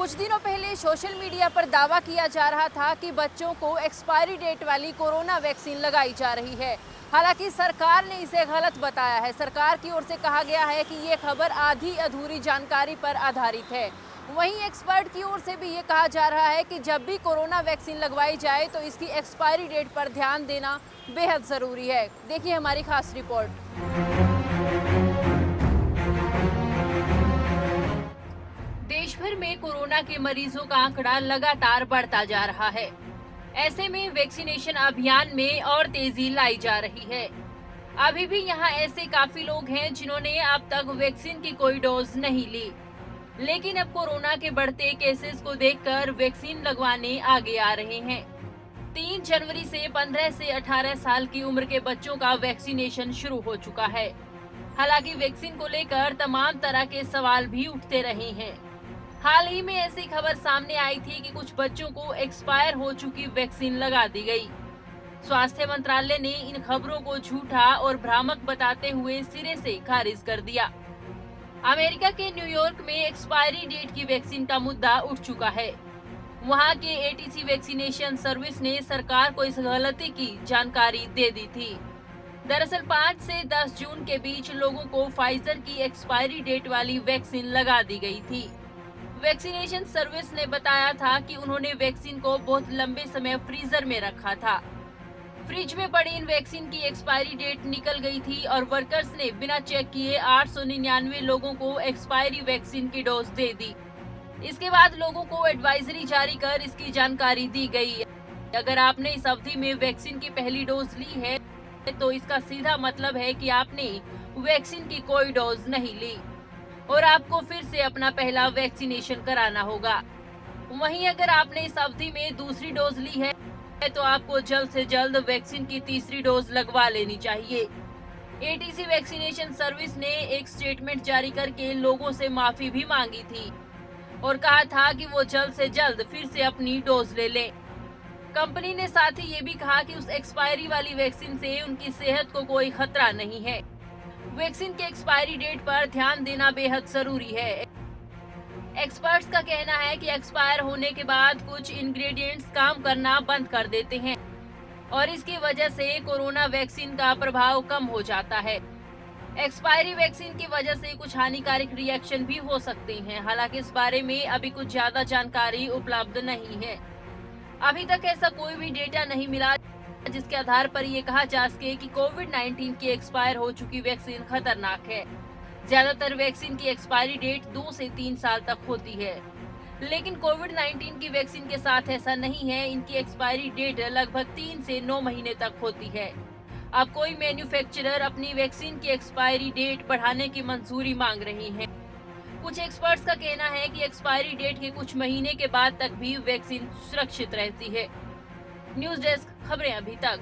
कुछ दिनों पहले सोशल मीडिया पर दावा किया जा रहा था कि बच्चों को एक्सपायरी डेट वाली कोरोना वैक्सीन लगाई जा रही है। हालांकि सरकार ने इसे गलत बताया है। सरकार की ओर से कहा गया है कि ये खबर आधी अधूरी जानकारी पर आधारित है। वहीं एक्सपर्ट की ओर से भी ये कहा जा रहा है कि जब भी कोरोना वैक्सीन लगवाई जाए तो इसकी एक्सपायरी डेट पर ध्यान देना बेहद जरूरी है। देखिए हमारी खास रिपोर्ट। देश भर में कोरोना के मरीजों का आंकड़ा लगातार बढ़ता जा रहा है। ऐसे में वैक्सीनेशन अभियान में और तेजी लाई जा रही है। अभी भी यहाँ ऐसे काफी लोग हैं जिन्होंने अब तक वैक्सीन की कोई डोज नहीं ली, लेकिन अब कोरोना के बढ़ते केसेस को देखकर वैक्सीन लगवाने आगे आ रहे हैं। 3 जनवरी से 15 से 18 साल की उम्र के बच्चों का वैक्सीनेशन शुरू हो चुका है। हालांकि वैक्सीन को लेकर तमाम तरह के सवाल भी उठते रहे हैं। हाल ही में ऐसी खबर सामने आई थी कि कुछ बच्चों को एक्सपायर हो चुकी वैक्सीन लगा दी गई। स्वास्थ्य मंत्रालय ने इन खबरों को झूठा और भ्रामक बताते हुए सिरे से खारिज कर दिया। अमेरिका के न्यूयॉर्क में एक्सपायरी डेट की वैक्सीन का मुद्दा उठ चुका है। वहां के एटीसी वैक्सीनेशन सर्विस ने सरकार को इस गलती की जानकारी दे दी थी। दरअसल 5 से 10 जून के बीच लोगों को फाइजर की एक्सपायरी डेट वाली वैक्सीन लगा दी गई थी। वैक्सीनेशन सर्विस ने बताया था कि उन्होंने वैक्सीन को बहुत लंबे समय फ्रीजर में रखा था। फ्रिज में पड़ी इन वैक्सीन की एक्सपायरी डेट निकल गई थी और वर्कर्स ने बिना चेक किए 899 लोगों को एक्सपायरी वैक्सीन की डोज दे दी। इसके बाद लोगों को एडवाइजरी जारी कर इसकी जानकारी दी गई। अगर आपने इस अवधि में वैक्सीन की पहली डोज ली है तो इसका सीधा मतलब है कि आपने वैक्सीन की कोई डोज नहीं ली और आपको फिर से अपना पहला वैक्सीनेशन कराना होगा। वहीं अगर आपने इस अवधि में दूसरी डोज ली है तो आपको जल्द से जल्द वैक्सीन की तीसरी डोज लगवा लेनी चाहिए। एटीसी वैक्सीनेशन सर्विस ने एक स्टेटमेंट जारी करके लोगों से माफी भी मांगी थी और कहा था कि वो जल्द से जल्द फिर से अपनी डोज ले लें। कंपनी ने साथ ही ये भी कहा कि उस एक्सपायरी वाली वैक्सीन से उनकी सेहत को कोई खतरा नहीं है। वैक्सीन के एक्सपायरी डेट पर ध्यान देना बेहद जरूरी है। एक्सपर्ट्स का कहना है कि एक्सपायर होने के बाद कुछ इंग्रेडिएंट्स काम करना बंद कर देते हैं और इसकी वजह से कोरोना वैक्सीन का प्रभाव कम हो जाता है। एक्सपायरी वैक्सीन की वजह से कुछ हानिकारक रिएक्शन भी हो सकते हैं। हालांकि इस बारे में अभी कुछ ज्यादा जानकारी उपलब्ध नहीं है। अभी तक ऐसा कोई भी डेटा नहीं मिला जिसके आधार पर ये कहा जा सके कि कोविड-19 की एक्सपायर हो चुकी वैक्सीन खतरनाक है। ज्यादातर वैक्सीन की एक्सपायरी डेट 2 से 3 साल तक होती है, लेकिन कोविड-19 की वैक्सीन के साथ ऐसा नहीं है। इनकी एक्सपायरी डेट लगभग 3 से 9 महीने तक होती है। अब कोई मैन्युफैक्चरर अपनी वैक्सीन की एक्सपायरी डेट बढ़ाने की मंजूरी मांग रही है। कुछ एक्सपर्ट्स का कहना है कि एक्सपायरी डेट के कुछ महीने के बाद तक भी वैक्सीन सुरक्षित रहती है। न्यूज़ डेस्क, खबरें अभी तक।